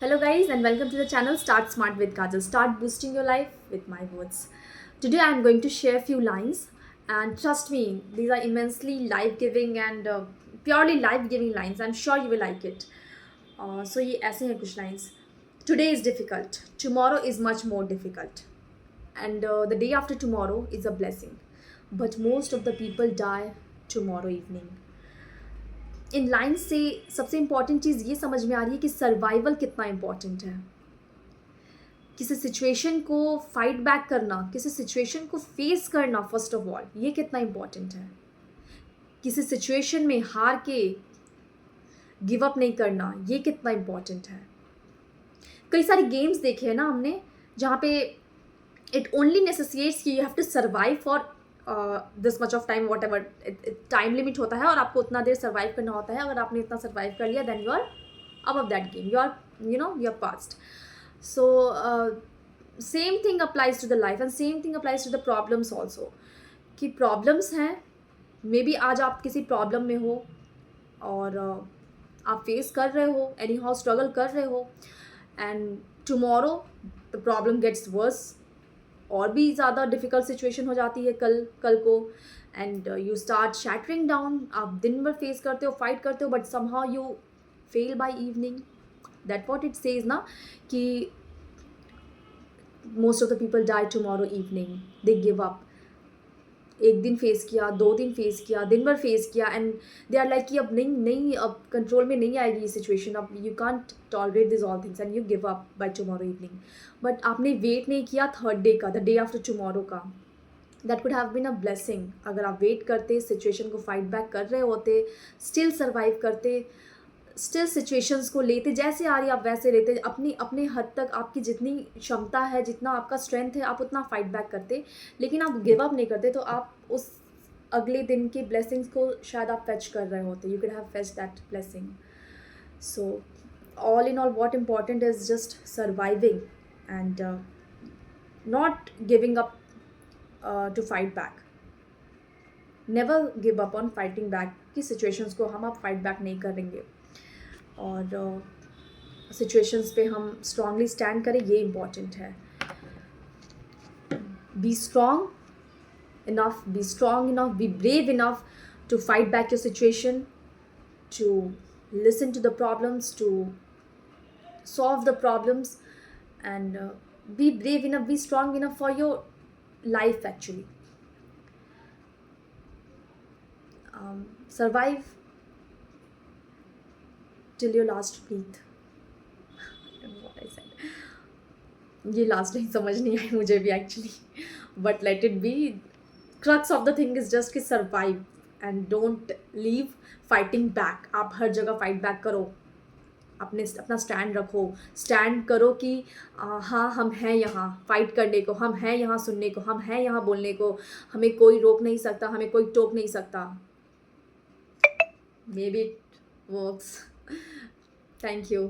Hello, guys, and welcome to the channel Start Smart with Kajal. Start boosting your life with my words. Today, I am going to share a few lines, and trust me, these are immensely life giving and purely life giving lines. I'm sure you will like it. ये ऐसे हैं कुछ lines. Today is difficult. Tomorrow is much more difficult. And the day after tomorrow is a blessing. But most of the people die tomorrow evening. In line से सबसे important चीज़ ये समझ में आ रही है कि सर्वाइवल कितना इम्पॉर्टेंट है। किसी सिचुएशन को फाइट बैक करना, किसी सिचुएशन को फेस करना, फर्स्ट ऑफ ऑल ये कितना इम्पॉर्टेंट है। किसी सिचुएशन में हार के गिव अप नहीं करना, ये कितना इम्पॉर्टेंट है। कई सारे गेम्स देखे हैं ना हमने, जहाँ पे इट ओनली नेसेसिटेट्स कि you have to survive for this much of time, whatever time limit होता है और आपको उतना देर सर्वाइव करना होता है। अगर आपने इतना सर्वाइव कर लिया, then you are above that game, you're past. So same thing applies to the life and same thing applies to the problems also. कि प्रॉब्लम्स हैं, मे बी आज आप किसी प्रॉब्लम में हो और आप फेस कर रहे हो, एनी हाउ स्ट्रगल कर रहे हो, and tomorrow the problem gets worse, और भी ज़्यादा डिफ़िकल्ट सिचुएशन हो जाती है कल को, and you start shattering down. आप दिन भर फेस करते हो, फाइट करते हो, but somehow you fail by evening. That what it says ना, कि most of the people die tomorrow evening, they give up. एक दिन फेस किया, 2 दिन फेस किया, दिन भर फेस किया, एंड दे आर लाइक कि अब नहीं अब कंट्रोल में नहीं आएगी ये सिचुएशन, अब you can't tolerate this all things and you give up by tomorrow evening. But आपने वेट नहीं किया थर्ड डे का, द डे आफ्टर टुमारो का। That could have been a blessing. अगर आप वेट करते, सिचुएशन को फाइट बैक कर रहे होते, स्टिल सर्वाइव करते, स्टिल सिचुएशंस को लेते, जैसे आ रही आप वैसे लेते, अपने हद तक आपकी जितनी क्षमता है, जितना आपका स्ट्रेंथ है, आप उतना फाइट बैक करते, लेकिन आप गिव अप नहीं करते, तो आप उस अगले दिन के ब्लेसिंग्स को शायद आप फेच कर रहे होते। You can have fetch that blessing. So all in all, what important is just surviving and not giving up to fight back. Never give up on fighting back की सिचुएशंस को हम आप फाइट बैक नहीं करेंगे, और situations पे हम strongly stand करें, ये इम्पॉर्टेंट है। Be strong enough, be brave enough to fight back your situation, to listen to the problems, to solve the problems, and be brave enough, be strong enough for your life actually. Survive till your last breath. I don't know what I said. ये last line समझ नहीं आई मुझे भी actually, but let it be. Crux of the thing is just कि survive and don't leave fighting back. आप हर जगह फाइट बैक करो, अपना स्टैंड रखो, स्टैंड करो कि हाँ हम हैं यहाँ फाइट करने को, हम हैं यहाँ सुनने को, हम हैं यहाँ बोलने को, हमें कोई रोक नहीं सकता, हमें कोई टोक नहीं सकता। May be it works. Thank you.